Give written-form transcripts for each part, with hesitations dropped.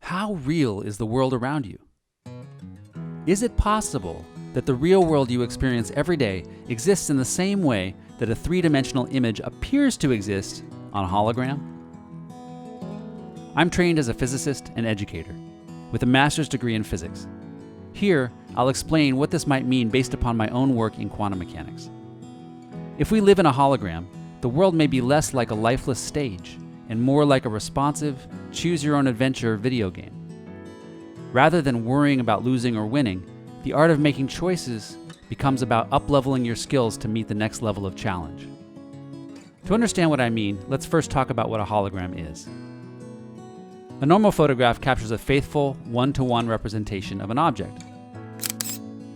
How real is the world around you? Is it possible that the real world you experience every day exists in the same way that a three-dimensional image appears to exist on a hologram? I'm trained as a physicist and educator with a master's degree in physics. Here, I'll explain what this might mean based upon my own work in quantum mechanics. If we live in a hologram, the world may be less like a lifeless stage and more like a responsive, choose-your-own-adventure video game. Rather than worrying about losing or winning, the art of making choices becomes about up-leveling your skills to meet the next level of challenge. To understand what I mean, let's first talk about what a hologram is. A normal photograph captures a faithful, one-to-one representation of an object.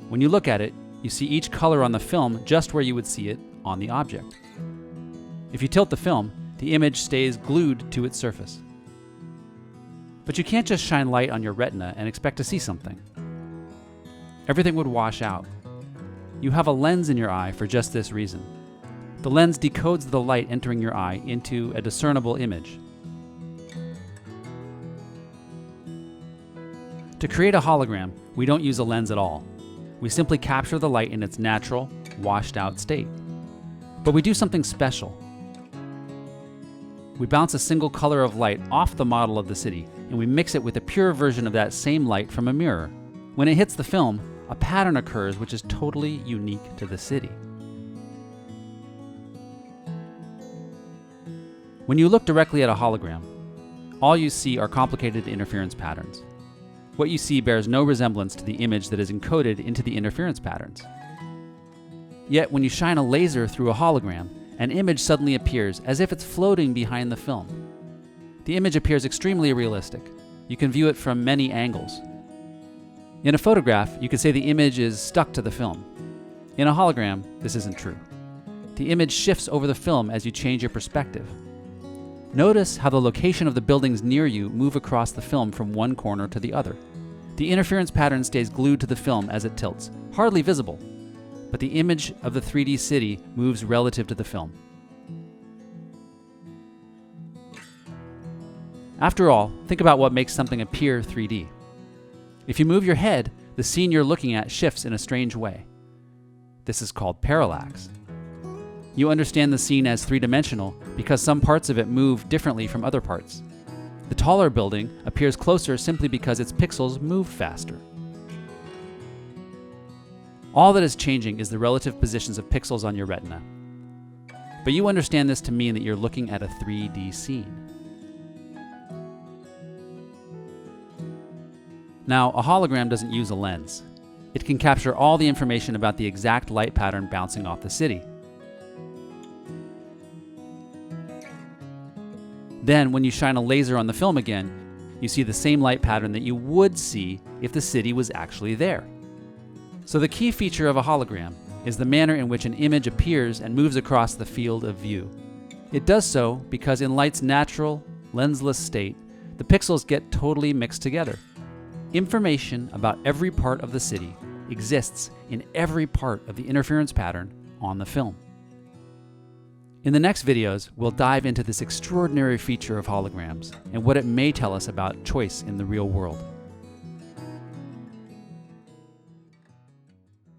When you look at it, you see each color on the film just where you would see it on the object. If you tilt the film, the image stays glued to its surface. But you can't just shine light on your retina and expect to see something. Everything would wash out. You have a lens in your eye for just this reason. The lens decodes the light entering your eye into a discernible image. To create a hologram, we don't use a lens at all. We simply capture the light in its natural, washed-out state. But we do something special. We bounce a single color of light off the model of the city, and we mix it with a pure version of that same light from a mirror. When it hits the film, a pattern occurs which is totally unique to the city. When you look directly at a hologram, all you see are complicated interference patterns. What you see bears no resemblance to the image that is encoded into the interference patterns. Yet when you shine a laser through a hologram, an image suddenly appears as if it's floating behind the film. The image appears extremely realistic. You can view it from many angles. In a photograph, you could say the image is stuck to the film. In a hologram, this isn't true. The image shifts over the film as you change your perspective. Notice how the location of the buildings near you move across the film from one corner to the other. The interference pattern stays glued to the film as it tilts, hardly visible, but the image of the 3D city moves relative to the film. After all, think about what makes something appear 3D. If you move your head, the scene you're looking at shifts in a strange way. This is called parallax. You understand the scene as three-dimensional because some parts of it move differently from other parts. The taller building appears closer simply because its pixels move faster. All that is changing is the relative positions of pixels on your retina. But you understand this to mean that you're looking at a 3D scene. Now, a hologram doesn't use a lens. It can capture all the information about the exact light pattern bouncing off the city. Then, when you shine a laser on the film again, you see the same light pattern that you would see if the city was actually there. So the key feature of a hologram is the manner in which an image appears and moves across the field of view. It does so because in light's natural, lensless state, the pixels get totally mixed together. Information about every part of the city exists in every part of the interference pattern on the film. In the next videos, we'll dive into this extraordinary feature of holograms and what it may tell us about choice in the real world.